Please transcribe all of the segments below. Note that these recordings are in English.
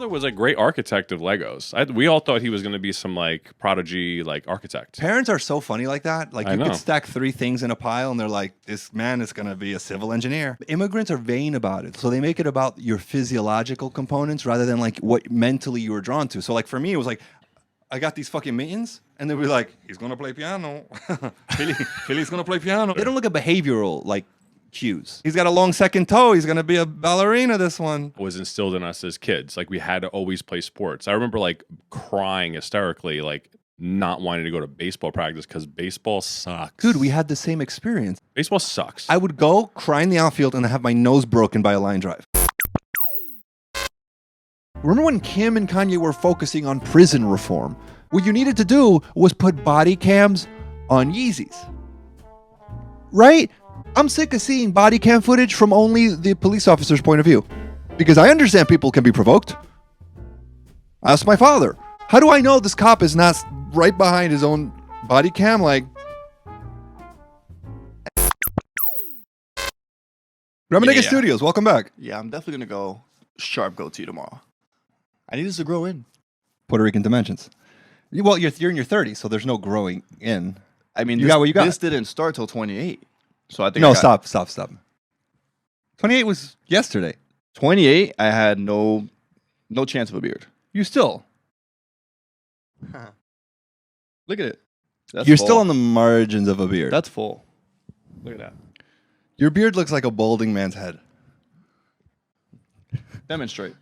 father was a great architect of Legos. We all thought he was going to be some like prodigy, like architect. Parents are so funny like that. Like I you know. could stack 3 things in a pile and they're like, this man is going to be a civil engineer. Immigrants are vain about it. So they make it about your physiological components rather than like what mentally you were drawn to. So like for me, it was like, I got these fucking mittens and they'd be like, he's going to play piano. Philly's going to play piano. They don't look at behavioral like cues. He's got a long second toe. He's going to be a ballerina, this one. Was instilled in us as kids. Like we had to always play sports. I remember like crying hysterically, like not wanting to go to baseball practice because baseball sucks. Dude, we had the same experience. Baseball sucks. I would go cry in the outfield and have my nose broken by a line drive. Remember when Kim and Kanye were focusing on prison reform? What you needed to do was put body cams on Yeezys. Right? I'm sick of seeing body cam footage from only the police officer's point of view. Because I understand people can be provoked. Ask my father. How do I know this cop is not right behind his own body cam? Like, Remenega Yeah. Studios, welcome back. Yeah, I'm definitely gonna go sharp goatee tomorrow. I need this to grow in. Puerto Rican dimensions. Well, you're in your 30s, so there's no growing in. I mean, You this, got what you got. This didn't start till 28, so I think No, I got- stop. 28 was yesterday. 28. I had no chance of a beard. You still. Look at it. That's You're full. still on the margins of a beard. That's full. Look at that. Your beard looks like a balding man's head. Demonstrate.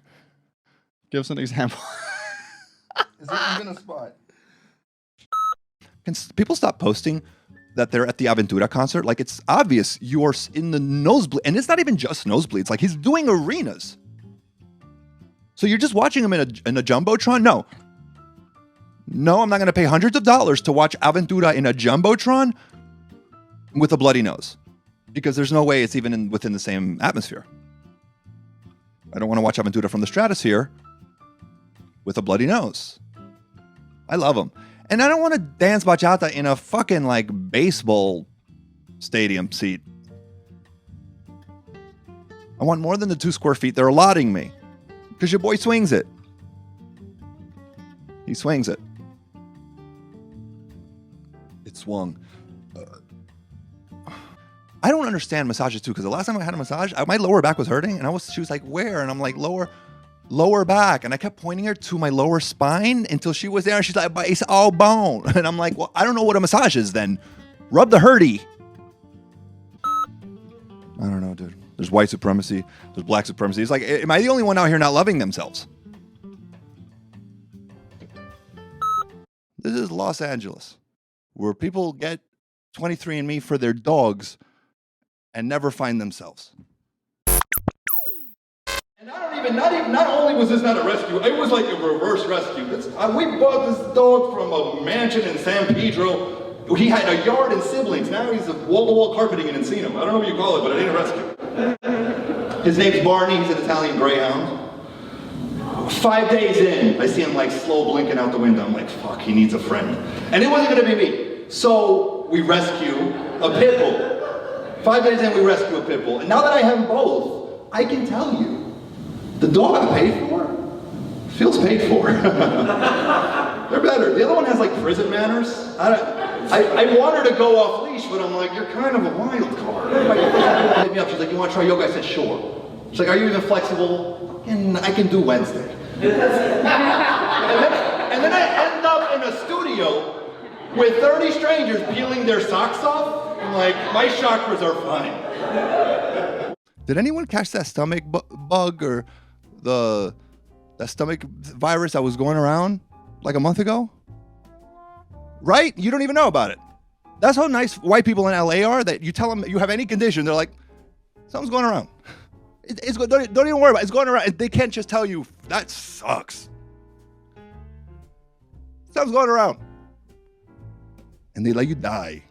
Give us an example. Is it even a spot? Can people stop posting that they're at the Aventura concert? Like, it's obvious you are in the nosebleed. And it's not even just nosebleeds. Like, he's doing arenas. So you're just watching him in a Jumbotron? No. No, I'm not going to pay hundreds of dollars to watch Aventura in a Jumbotron with a bloody nose. Because there's no way it's even within the same atmosphere. I don't want to watch Aventura from the stratosphere with a bloody nose. I love him. And I don't want to dance bachata in a fucking like baseball stadium seat. I want more than the 2 square feet they're allotting me. Because your boy swings it. He swings it. It swung. I don't understand massages too, because the last time I had a massage, my lower back was hurting, and she was like, where? And I'm like, lower back. And I kept pointing her to my lower spine until she was there, and she's like, but it's all bone. And I'm like, well, I don't know what a massage is then. Rub the hurdy. I don't know, dude. There's white supremacy. There's black supremacy. It's like, am I the only one out here not loving themselves? This is Los Angeles, where people get 23andMe for their dogs and never find themselves. And not only was this not a rescue, it was like a reverse rescue. We bought this dog from a mansion in San Pedro. He had a yard and siblings. Now he's a wall-to-wall carpeting in Encino. I don't know what you call it, but it ain't a rescue. His name's Barney. He's an Italian Greyhound. 5 days in, I see him like slow blinking out the window. I'm like, fuck, he needs a friend. And it wasn't gonna be me. So we rescue a pit bull. 5 days in, we rescue a pit bull. And now that I have both, I can tell you, the dog I paid for feels paid for. They're better. The other one has like prison manners. I want her to go off leash, but I'm like, you're kind of a wild card. Hit me up. She's like, you want to try yoga? I said, sure. She's like, are you even flexible? I can do Wednesday. and then I end up in a studio with 30 strangers peeling their socks off. I'm like, my chakras are fine. Did anyone catch that stomach bug or that stomach virus that was going around like a month ago? Right? You don't even know about it. That's how nice white people in LA are, that you tell them you have any condition, they're like, something's going around. Don't even worry about it. It's going around. They can't just tell you, that sucks. Something's going around. And they let you die.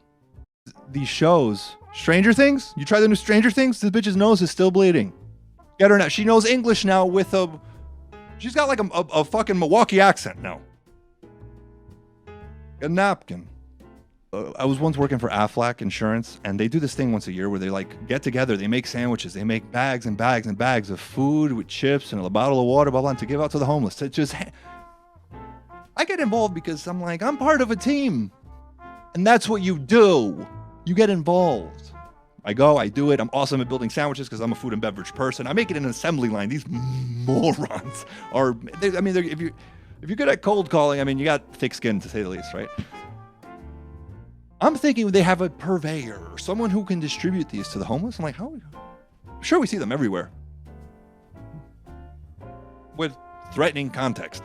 These shows, Stranger Things, you try the new Stranger Things? This bitch's nose is still bleeding. Get her now. She knows English now with she's got like a fucking Milwaukee accent now. A napkin. I was once working for Aflac Insurance, and they do this thing once a year where they like get together, they make sandwiches, they make bags and bags and bags of food with chips and a bottle of water, blah, blah, blah, to give out to the homeless. I get involved because I'm like, I'm part of a team. And that's what you do. You get involved. I go, I do it. I'm awesome at building sandwiches because I'm a food and beverage person. I make it in an assembly line. These morons are, if you're good at cold calling, I mean, you got thick skin to say the least, right? I'm thinking they have a purveyor, someone who can distribute these to the homeless. I'm like, how? Sure, we see them everywhere with threatening context.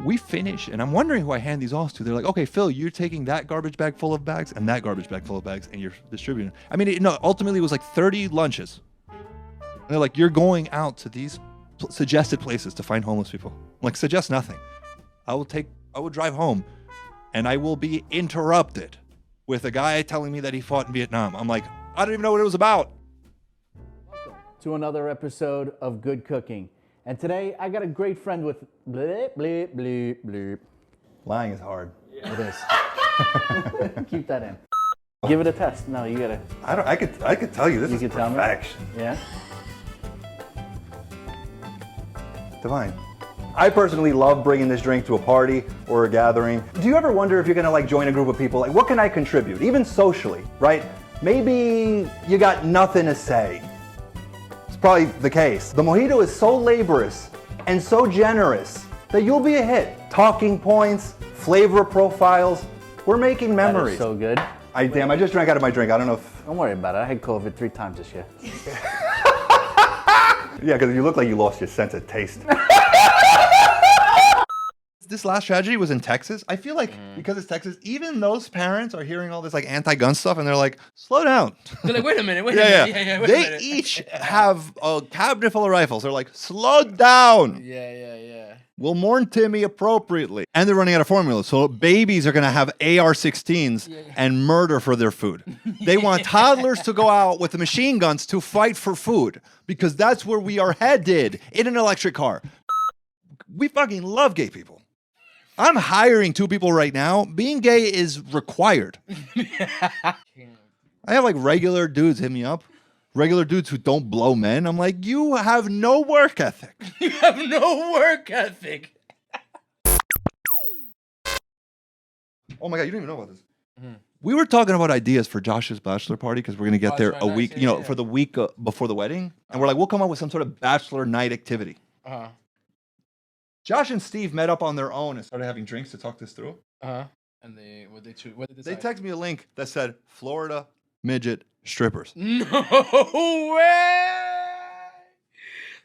We finish, and I'm wondering who I hand these off to. They're like, okay, Phil, you're taking that garbage bag full of bags and that garbage bag full of bags, and you're distributing. I mean, ultimately it was like 30 lunches. And they're like, you're going out to these suggested places to find homeless people. I'm like, suggest nothing. I will drive home. And I will be interrupted with a guy telling me that he fought in Vietnam. I'm like, I don't even know what it was about. Welcome to another episode of Good Cooking. And today I got a great friend with bleep, bleep, bleep, bleep. Lying is hard. Yeah. It is. Keep that in. Give it a test. No, you gotta. I could tell you this is perfection. Yeah. Divine. I personally love bringing this drink to a party or a gathering. Do you ever wonder if you're gonna like join a group of people, like what can I contribute, even socially, right? Maybe you got nothing to say. It's probably the case. The mojito is so laborious and so generous that you'll be a hit. Talking points, flavor profiles, we're making memories. That is so good. I just drank out of my drink. I don't know if... Don't worry about it. I had COVID 3 times this year. Yeah, because you look like you lost your sense of taste. This last tragedy was in Texas. I feel like because it's Texas, even those parents are hearing all this like anti-gun stuff, and they're like, "Slow down." They're like, "Wait a minute, wait a minute." Yeah, wait a minute. They each have a cabinet full of rifles. They're like, "Slow down." Yeah. We'll mourn Timmy appropriately. And they're running out of formula, so babies are gonna have AR-16s and murder for their food. They want toddlers to go out with the machine guns to fight for food because that's where we are headed in an electric car. We fucking love gay people. I'm hiring 2 people right now. Being gay is required. I have like regular dudes hit me up. Regular dudes who don't blow men. I'm like, you have no work ethic. You have no work ethic. Oh my God, you don't even know about this. Mm-hmm. We were talking about ideas for Josh's bachelor party because we're going to get there a week, for the week before the wedding. And we're like, we'll come up with some sort of bachelor night activity. Uh-huh. Josh and Steve met up on their own and started having drinks to talk this through. Uh-huh. And what did they They texted me a link that said Florida midget strippers. No way!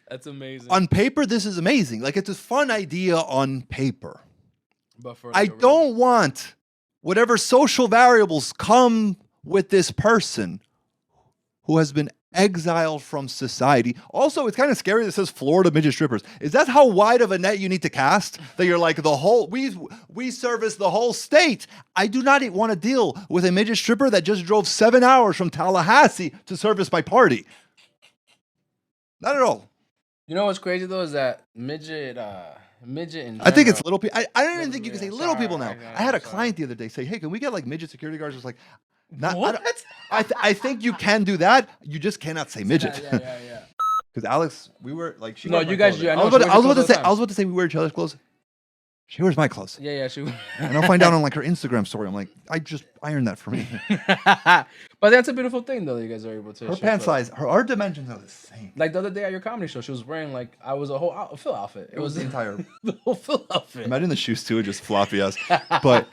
That's amazing. On paper, this is amazing. Like, it's a fun idea on paper. But for I don't want whatever social variables come with this person who has been exiled from society. Also, it's kind of scary that it says Florida midget strippers. Is that how wide of a net you need to cast? That you're like, we service the whole state. I do not want to deal with a midget stripper that just drove 7 hours from Tallahassee to service my party. Not at all. You know what's crazy though is that midget in general, I think it's little people. I don't even think you can say little people now. I had a client the other day say, hey, can we get like midget security guards? Just like, what? I think you can do that. You just cannot say midget. Yeah. Because Alex, we were like, she. No, wears my you guys. clothes. I I was about to say we wear each other's clothes. She wears my clothes. Yeah. She. And I'll find out on like her Instagram story. I'm like, I just ironed that for me. But that's a beautiful thing though. That you guys are able to. Her pant size, our dimensions are the same. Like the other day at your comedy show, she was wearing like I was a whole Phil outfit. It was the entire the whole Phil outfit. Imagine the shoes too, just floppy ass. But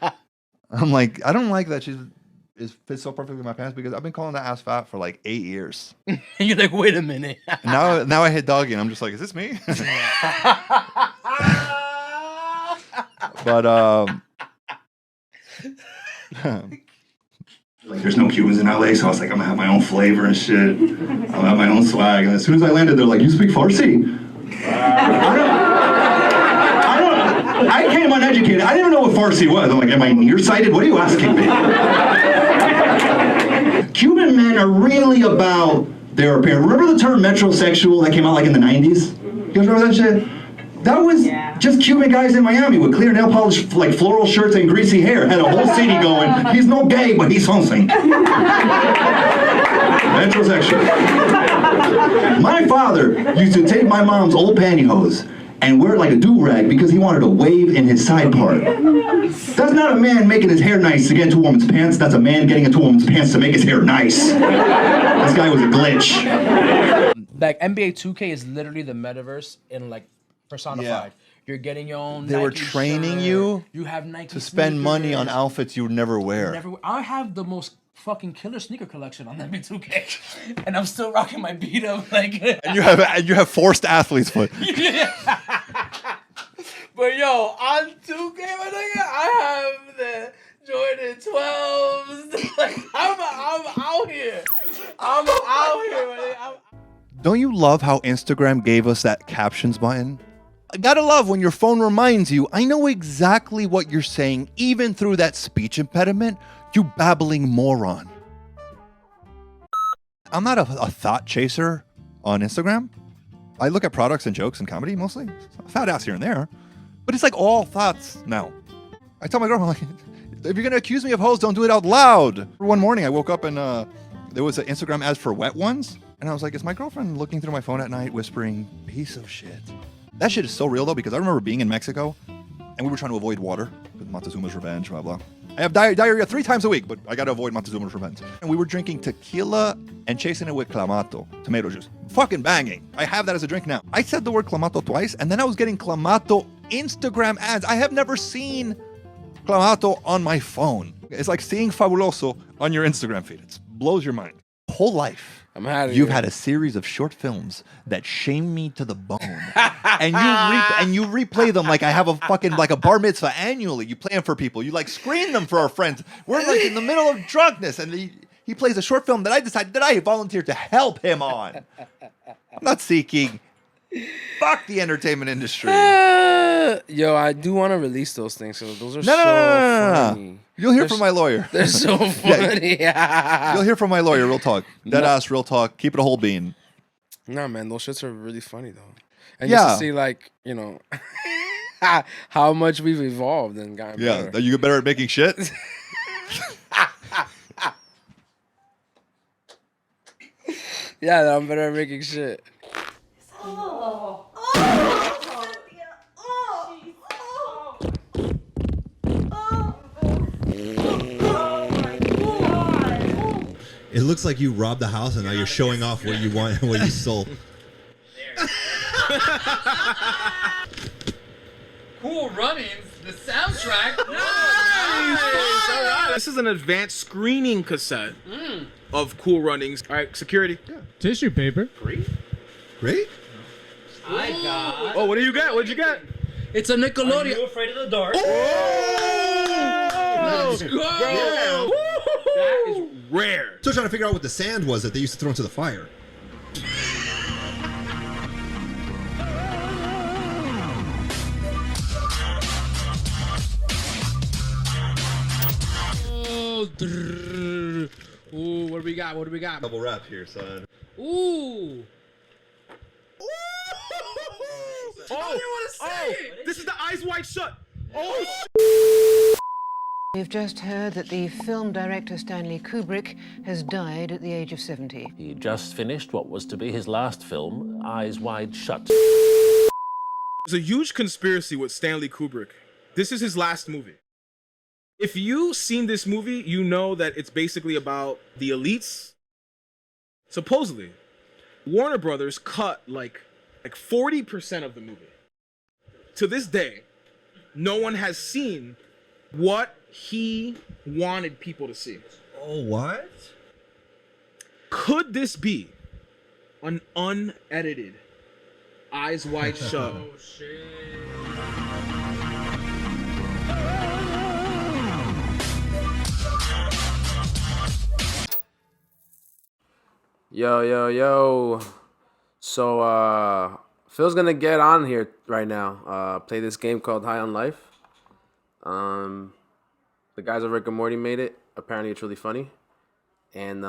I'm like, I don't like that she fits so perfectly in my pants because I've been calling that ass fat for like 8 years. And you're like, wait a minute. now I hit doggy and I'm just like, is this me? But like there's no Cubans in LA, so I was like, I'm gonna have my own flavor and shit. I'll have my own swag. And as soon as I landed, they're like, you speak Farsi? I came uneducated. I didn't even know what Farsi was. I'm like, am I nearsighted? What are you asking me? Cuban men are really about their appearance. Remember the term metrosexual that came out like in the 90s? You guys remember that shit? That Just Cuban guys in Miami with clear nail polish, like floral shirts and greasy hair. Had a whole city going, he's no gay, but he's something. Metrosexual. My father used to take my mom's old pantyhose and wear it like a do-rag because he wanted a wave in his side part. That's not a man making his hair nice to get into a woman's pants. That's a man getting into a woman's pants to make his hair nice. This guy was a glitch. Like NBA 2K is literally the metaverse in like personified. Yeah. You're getting your own. They were Nike training shirt. you You have Nike to spend money on sneakers. outfits you would never wear. I have the most fucking killer sneaker collection on NBA 2K, and I'm still rocking my beat up like. And you have forced athlete's foot. But yo, on 2K, my nigga, I have the Jordan 12s. Like I'm out here. I'm out here, my nigga. Don't you love how Instagram gave us that captions button? I gotta love when your phone reminds you, I know exactly what you're saying, even through that speech impediment, you babbling moron. I'm not a thought chaser on Instagram. I look at products and jokes and comedy mostly. Fat ass here and there. But it's like all thoughts now. I tell my girlfriend, like, if you're gonna accuse me of hoes, don't do it out loud. One morning I woke up and there was an Instagram ad for wet ones. And I was like, is my girlfriend looking through my phone at night whispering, piece of shit? That shit is so real though, because I remember being in Mexico and we were trying to avoid water with Montezuma's revenge, blah, blah. I have diarrhea 3 times a week, but I gotta avoid Montezuma's revenge. And we were drinking tequila and chasing it with Clamato, tomato juice. Fucking banging. I have that as a drink now. I said the word Clamato twice, and then I was getting Clamato Instagram ads. I have never seen Clamato on my phone. It's like seeing Fabuloso on your Instagram feed. It blows your mind. Whole life. I'm out of You've here. had a series of short films that shame me to the bone, and you replay them like I have a fucking like a bar mitzvah annually. You play them for people. You like screen them for our friends. We're like in the middle of drunkenness, and he plays a short film that I decided that I volunteered to help him on. I'm not seeking. Fuck the entertainment industry. Yo, I do want to release those things. So those are No. funny. You'll hear from my lawyer. They're so funny. You'll hear from my lawyer. Real talk. Dead ass. Real talk. Keep it a whole bean. Nah, man, those shits are really funny though. And Yeah. just to see, like, you know, how much we've evolved and gotten Yeah. better. Are you better at making shit? Yeah, I'm better at making shit. It looks like you robbed the house and now you're showing off what you want and what you stole. Cool Runnings, the soundtrack. This is an advanced screening cassette of Cool Runnings. All right, security. Tissue paper. Great? I got. Oh, what do you get? What'd you get? It's a Nickelodeon. Are you afraid of the dark? Let's go! That is rare. Still trying to figure out what the sand was that they used to throw into the fire. Ooh, what do we got? What do we got? Double wrap here, son. Ooh. This is the Eyes Wide Shut. Oh, We've just heard that the film director Stanley Kubrick has died at the age of 70. He just finished what was to be his last film, Eyes Wide Shut. There's a huge conspiracy with Stanley Kubrick. This is his last movie. If you've seen this movie, you know that it's basically about the elites. Supposedly, Warner Brothers cut like 40% of the movie. To this day, no one has seen what he wanted people to see. Oh, what? Could this be an unedited Eyes Wide Shut? Oh shit. Yo. So, Phil's gonna get on here right now. Play this game called High on Life. The guys of Rick and Morty made it. Apparently, it's really funny. And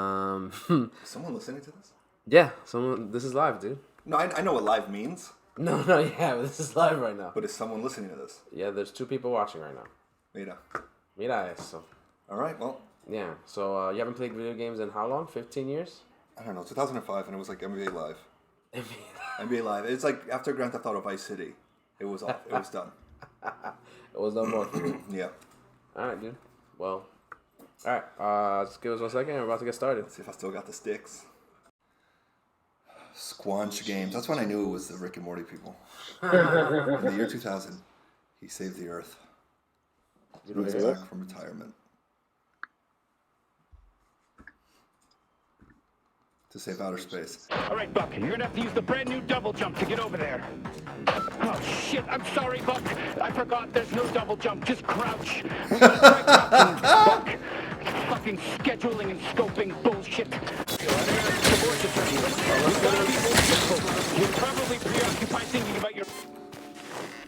Someone listening to this? yeah, this is live, dude. No, I know what live means. No, yeah, this is live right now. But is someone listening to this? Yeah, there's 2 people watching right now. Mira eso. All right, well. Yeah, so you haven't played video games in how long? 15 years? I don't know, 2005, and it was like NBA Live. NBA Live. It's like after Grand Theft Auto Vice City. It was off. It was done. It was no more for you. Yeah. All right, dude. Well, all right. Just give us 1 second. We're about to get started. Let's see if I still got the sticks. Squanch Games. That's when I knew it was the Rick and Morty people. In the year 2000, he saved the Earth. He was back from retirement. To save outer space. All right, Buck, you're gonna have to use the brand new double jump to get over there. Oh, shit, I'm sorry, Buck. I forgot there's no double jump, just crouch. Buck, fucking scheduling and scoping bullshit. You're probably preoccupied thinking about your...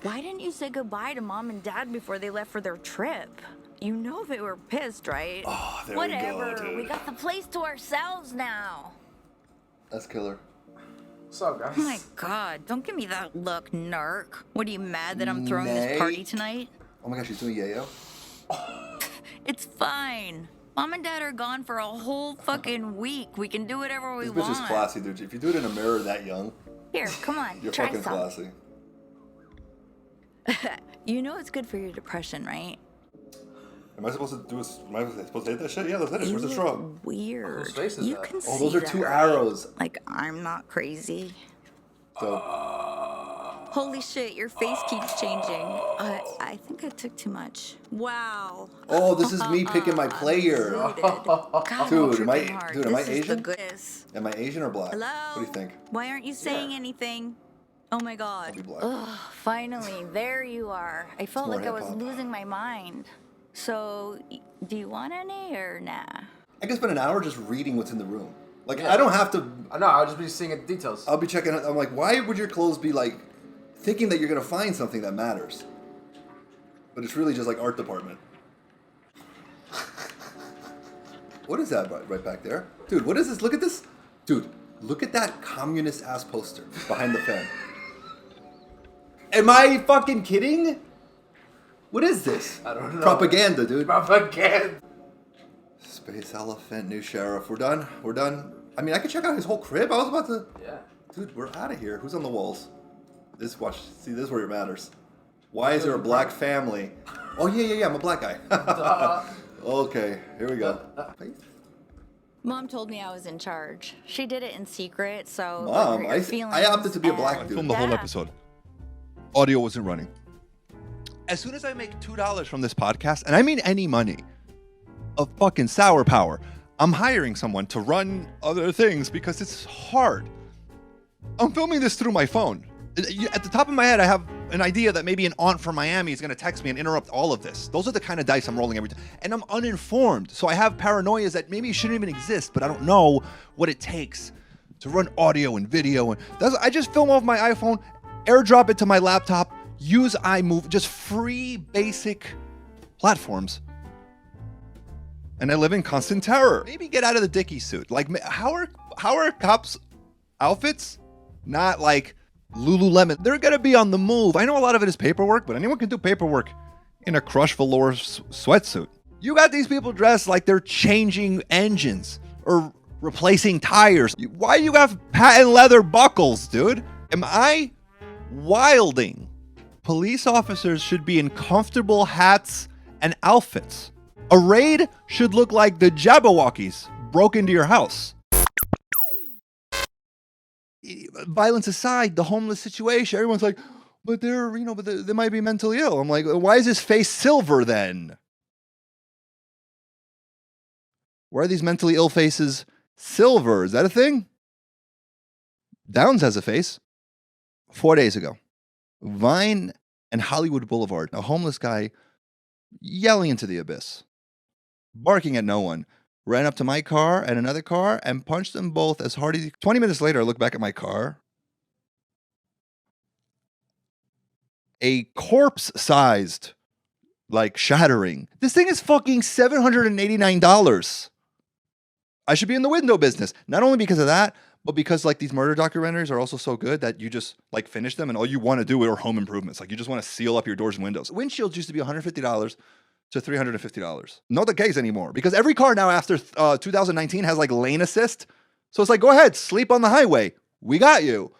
Why didn't you say goodbye to Mom and Dad before they left for their trip? You know they were pissed, right? Oh, there Whatever. we go, dude. We got the place to ourselves now. That's killer. What's up, guys? Oh my god, don't give me that look, narc. What, are you mad that I'm throwing this party tonight? Oh my gosh, she's doing yayo? It's fine. Mom and Dad are gone for a whole fucking week. We can do whatever we This bitch want. is classy, dude. If you do it in a mirror that young, Here, come on, you're try fucking some. classy. You know it's good for your depression, right? Am I supposed to do? Am I supposed to hit that shit? Yeah, let's hit it. Where's the straw? Weird. face is You that? can Oh, see those are that, 2 right? arrows. Like, I'm not crazy. So, Holy shit, your face keeps changing. I think I took too much. Wow. oh, this is me picking my player. God, Dude, I'm am I? tripping hard. Dude, am I This is the Asian? goodness. Am I Asian or black? Hello? What do you think? Why aren't you saying anything? Oh my god. I'll be black. Ugh, finally, there you are. I felt more like I was hip-hop. losing my mind. So, do you want any or nah? I can spend an hour just reading what's in the room. Like, I don't have to. No, I'll just be seeing details. I'll be checking. I'm like, why would your clothes be like, thinking that you're gonna find something that matters? But it's really just like art department. What is that right back there? Dude, what is this? Look at this. Dude, look at that communist ass poster behind the fan. Am I fucking kidding? What is this? I don't know. Propaganda, dude. Propaganda. Space elephant, new sheriff. We're done. We're done. I mean, I could check out his whole crib. I was about to. Yeah. Dude, we're out of here. Who's on the walls? This watch. See, this is where it matters. Why is there a black family? Oh yeah. I'm a black guy. Okay, here we go. Mom told me I was in charge. She did it in secret, so Mom, your feelings I opted to be a black and- dude. Filmed the whole episode. Audio wasn't running. As soon as I make $2 from this podcast, and I mean any money, of fucking sour power, I'm hiring someone to run other things because it's hard. I'm filming this through my phone. At the top of my head, I have an idea that maybe an aunt from Miami is going to text me and interrupt all of this. Those are the kind of dice I'm rolling every time. And I'm uninformed. So I have paranoias that maybe shouldn't even exist, but I don't know what it takes to run audio and video. And I just film off my iPhone, airdrop it to my laptop, use iMovie, just free basic platforms. And I live in constant terror. Maybe get out of the Dickie suit. Like, how are cops' outfits not like Lululemon? They're gonna be on the move. I know a lot of it is paperwork, but anyone can do paperwork in a crushed velour sweatsuit. You got these people dressed like they're changing engines or replacing tires. Why you have patent leather buckles, dude? Am I wilding? Police officers should be in comfortable hats and outfits. A raid should look like the Jabberwockies broke into your house. Violence aside, the homeless situation, everyone's like, but they might be mentally ill. I'm like, why is his face silver then? Why are these mentally ill faces silver? Is that a thing? Downs has a face. 4 days ago, Vine and Hollywood Boulevard, a homeless guy yelling into the abyss, barking at no one, ran up to my car and another car and punched them both as hard as he... 20 minutes later, I look back at my car. A corpse-sized, like, shattering. This thing is fucking $789. I should be in the window business. Not only because of that, But because like these murder documentaries are also so good that you just like finish them and all you want to do are home improvements. Like you just want to seal up your doors and windows. Windshields used to be $150 to $350. Not the case anymore because every car now after 2019 has like lane assist. So it's like, go ahead, sleep on the highway. We got you.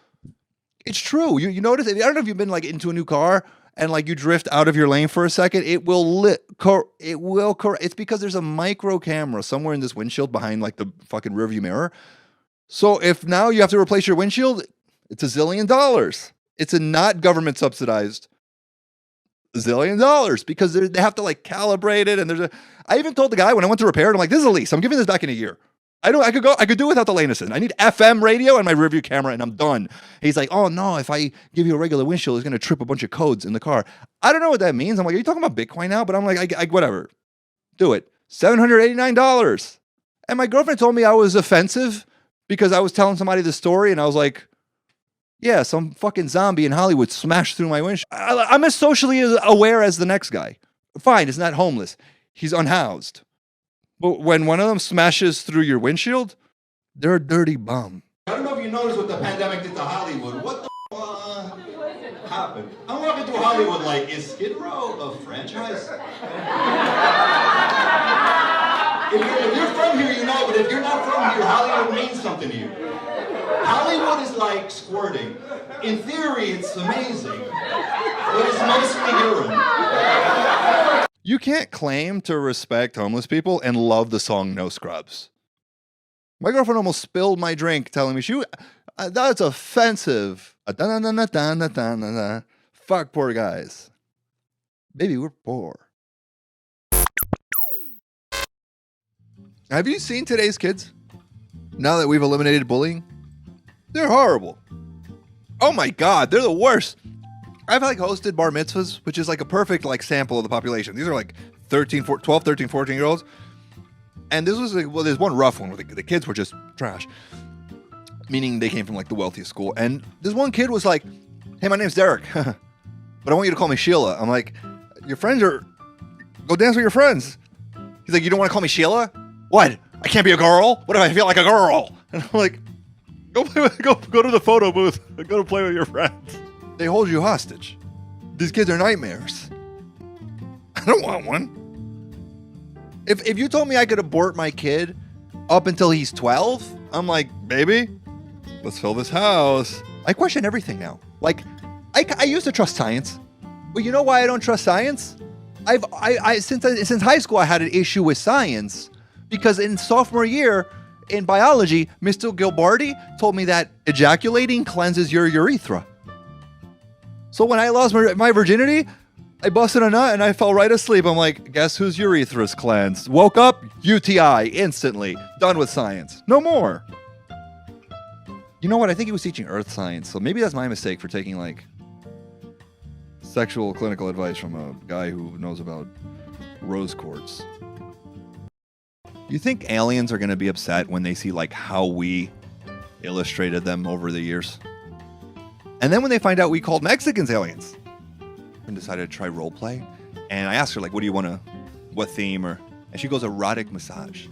It's true. You notice it. I don't know if you've been like into a new car and like you drift out of your lane for a second. It will it's because there's a micro camera somewhere in this windshield behind like the fucking rearview mirror. So if now you have to replace your windshield, it's $1 zillion. It's a not government subsidized $1 zillion because they have to like calibrate it. And I even told the guy when I went to repair it, I'm like, this is a lease. I'm giving this back in a year. I could do without the lane assist. I need FM radio and my rearview camera and I'm done. He's like, oh no, if I give you a regular windshield, it's going to trip a bunch of codes in the car. I don't know what that means. I'm like, are you talking about Bitcoin now? But I'm like, whatever. Do it. $789. And my girlfriend told me I was offensive because I was telling somebody the story and I was like, yeah, some fucking zombie in Hollywood smashed through my windshield. I'm as socially aware as the next guy. Fine, he's not homeless. He's unhoused. But when one of them smashes through your windshield, they're a dirty bum. I don't know if you noticed what the pandemic did to Hollywood. What the happened? I'm walking through Hollywood like, is Skid Row a franchise? If you're from here, you know, but if you're not from here, Hollywood means something to you. Hollywood is like squirting. In theory, it's amazing, but it's mostly urine. You can't claim to respect homeless people and love the song No Scrubs. My girlfriend almost spilled my drink telling me that's offensive. Fuck poor guys. Baby, we're poor. Have you seen today's kids? Now that we've eliminated bullying? They're horrible. Oh my God, they're the worst. I've like hosted bar mitzvahs, which is like a perfect like sample of the population. These are like 12, 13, 14 year olds. And this was like, well, there's one rough one where the kids were just trash. Meaning they came from like the wealthiest school. And this one kid was like, hey, my name's Derek, but I want you to call me Sheila. I'm like, your friends go dance with your friends. He's like, you don't want to call me Sheila? What? I can't be a girl? What if I feel like a girl? And I'm like, go to the photo booth and go to play with your friends. They hold you hostage. These kids are nightmares. I don't want one. If you told me I could abort my kid up until he's 12, I'm like, baby, let's fill this house. I question everything now. Like, I used to trust science. But you know why I don't trust science? Since high school, I had an issue with science. Because in sophomore year, in biology, Mr. Gilbardi told me that ejaculating cleanses your urethra. So when I lost my virginity, I busted a nut and I fell right asleep. I'm like, guess whose urethra's cleansed? Woke up, UTI, instantly. Done with science. No more. You know what? I think he was teaching earth science. So maybe that's my mistake for taking like sexual clinical advice from a guy who knows about rose quartz. You think aliens are going to be upset when they see like how we illustrated them over the years? And then when they find out we called Mexicans aliens and decided to try role play. And I asked her, like, what theme? And she goes, erotic massage.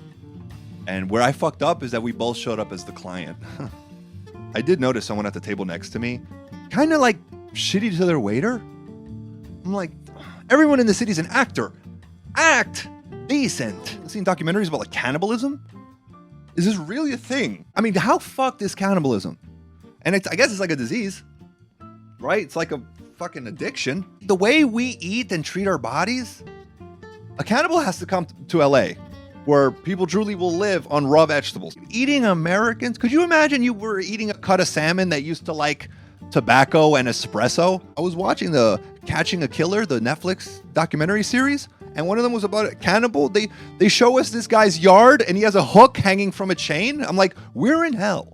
And where I fucked up is that we both showed up as the client. I did notice someone at the table next to me kind of like shitty to their waiter. I'm like, everyone in the city's an actor. Act decent. I've seen documentaries about like cannibalism. Is this really a thing? I mean, how fucked is cannibalism? And I guess it's like a disease. Right? It's like a fucking addiction. The way we eat and treat our bodies, a cannibal has to come to LA, where people truly will live on raw vegetables. Eating Americans, could you imagine you were eating a cut of salmon that used to like tobacco and espresso? I was watching the Catching a Killer, the Netflix documentary series, and one of them was about a cannibal. They show us this guy's yard and he has a hook hanging from a chain. I'm like, we're in hell.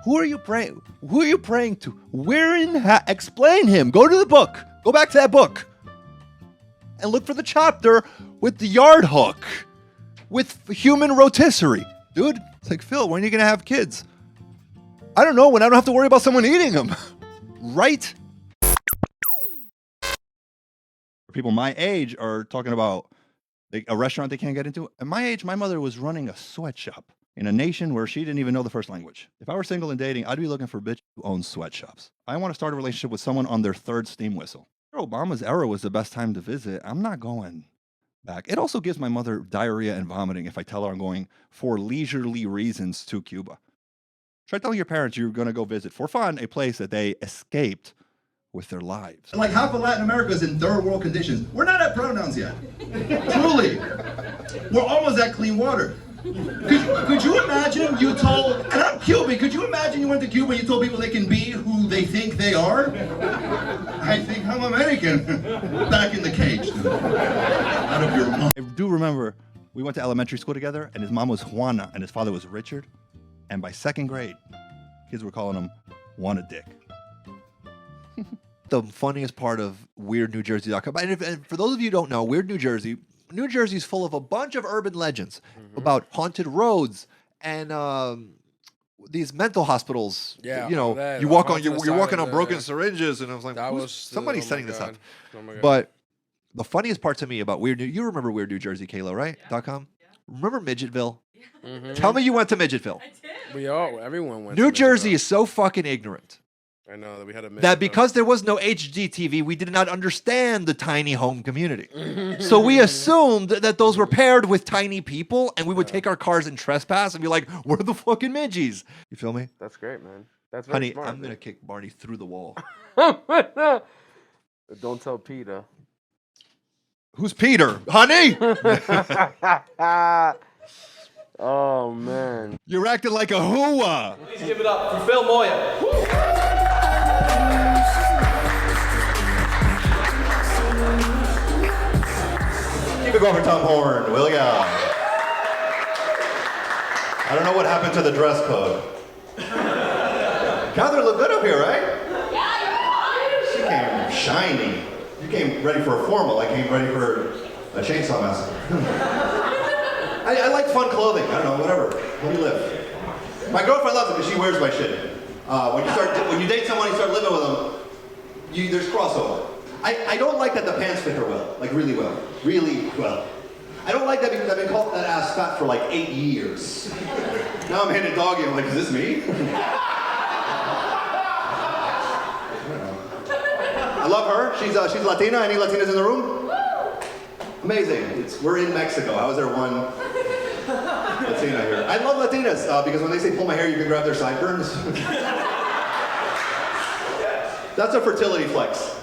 Who are you praying? Who are you praying to? We're in hell. Explain him. Go to the book. Go back to that book. And look for the chapter with the yard hook. With human rotisserie. Dude, it's like, Phil, when are you going to have kids? I don't know, when I don't have to worry about someone eating them. Right? People my age are talking about a restaurant they can't get into. At my age, my mother was running a sweatshop. in a nation where she didn't even know the first language. If I were single and dating, I'd be looking for a bitch who owns sweatshops. I want to start a relationship with someone on their third steam whistle. Obama's era was the best time to visit. I'm not going back. It also gives my mother diarrhea and vomiting if I tell her I'm going for leisurely reasons to Cuba. Try telling your parents you're going to go visit for fun a place that they escaped with their lives. Like half of Latin America is in third world conditions. We're not at pronouns yet. Truly. We're almost at clean water. Could you imagine you told, and I'm Cuban, could you imagine you went to Cuba and you told people they can be who they think they are? I think I'm American. Back in the cage. Out of your mind. I do remember we went to elementary school together, and his mom was Juana and his father was Richard. And by second grade, kids were calling him Juana Dick. The funniest part of WeirdNewJersey.com, and for those of you who don't know, Weird New Jersey is full of a bunch of urban legends about haunted roads and these mental hospitals. Yeah, you know, that, you're walking on the- broken syringes, and I was like, That who's was somebody's oh setting my this God. up. Oh my God. But the funniest part to me about you remember Weird New Jersey, Kayla, right? .com. Remember Midgetville? Tell me you went to Midgetville. Everyone went. New to Jersey is so fucking ignorant I know that we had a that because there was no HGTV, we did not understand the tiny home community. So we assumed that those were paired with tiny people, and we would take our cars and trespass and be like, we're the fucking midgies. You feel me? That's great, man. That's very Honey, smart, I'm man. going to kick Barney through the wall. Don't tell Peter. Who's Peter? Honey? Oh, man. You're acting like a hooah. Please give it up for Phil Moya. Keep it going for Tom Horn, will ya? I don't know what happened to the dress code. Catherine looked good up here, right? She came shiny. You came ready for a formal. I came ready for a chainsaw massacre. I like fun clothing. I don't know, whatever. Where do you live? My girlfriend loves it because she wears my shit. When you date someone, you start living with them, there's crossover. I don't like that the pants fit her well, like really well. Really well. I don't like that because I've been called that ass fat for like 8 years. Now I'm hitting doggy, I'm like, is this me? I love her. She's Latina. Any Latinas in the room? Amazing. We're in Mexico. How is there one Latina here? I love Latinas because when they say pull my hair, you can grab their sideburns. That's a fertility flex.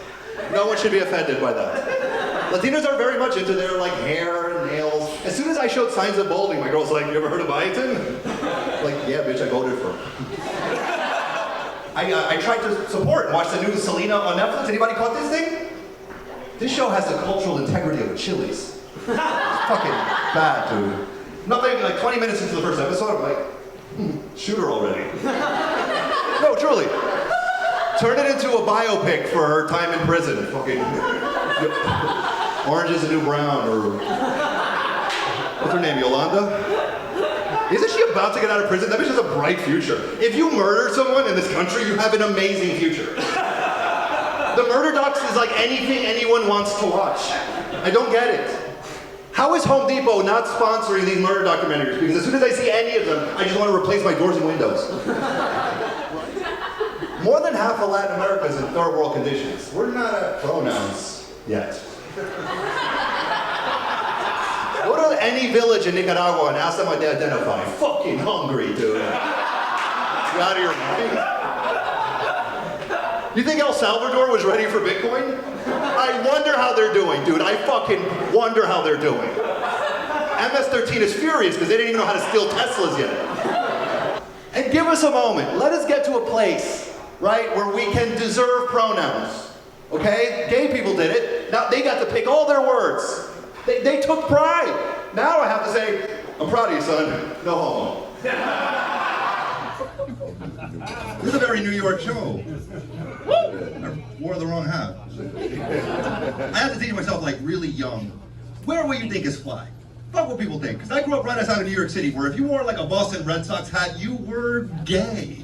No one should be offended by that. Latinas are very much into their like hair and nails. As soon as I showed signs of balding, my girl's like, "You ever heard of biotin?" Like, yeah, bitch, I voted for her. I tried to support and watch the new Selena on Netflix. Anybody caught this thing? This show has the cultural integrity of a Chili's. It's fucking bad, dude. Nothing like 20 minutes into the first episode, I'm like, shoot her already. No, truly. Turn it into a biopic for her time in prison. Fucking Orange is the New Brown, or what's her name, Yolanda? Isn't she about to get out of prison? That bitch has a bright future. If you murder someone in this country, you have an amazing future. The murder docs is like anything anyone wants to watch. I don't get it. How is Home Depot not sponsoring these murder documentaries? Because as soon as I see any of them, I just want to replace my doors and windows. More than half of Latin America is in third world conditions. We're not at pronouns yet. Go to any village in Nicaragua and ask them what they identify. Fucking hungry, dude. You out of your mind? You think El Salvador was ready for Bitcoin? I wonder how they're doing, dude. I fucking wonder how they're doing. MS-13 is furious because they didn't even know how to steal Teslas yet. And give us a moment. Let us get to a place, right, where we can deserve pronouns. Okay? Gay people did it. Now they got to pick all their words. They took pride. Now I have to say, I'm proud of you, son. No homo. This is a very New York show. I wore the wrong hat. I have to think to myself, like, really young, wear what you think is fly. Fuck what people think. Because I grew up right outside of New York City, where if you wore like a Boston Red Sox hat, you were gay.